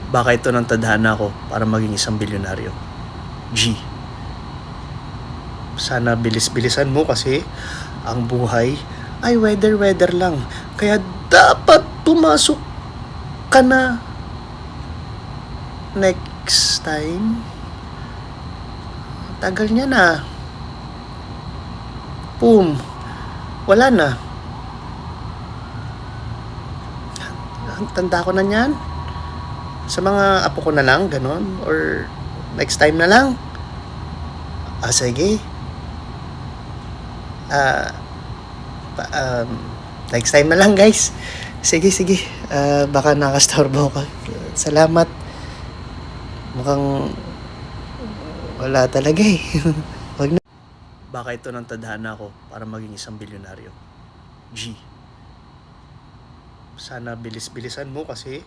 Baka ito ng tadhana ko para maging isang bilyonaryo. G. Sana bilis-bilisan mo kasi ang buhay ay weather-weather lang. Kaya dapat pumasok ka na next time. Tagal niya na. Boom. Wala na. Ang tanda ko na niyan. Sa mga apo ko na lang, ganon. Or next time na lang. Sige. Next time na lang, guys. Sige. Baka nakastorbo ka. Salamat. Mukhang wala talaga eh. Wag na. Baka ito ng tadhana ko para maging isang bilyonaryo. G. Sana bilis-bilisan mo kasi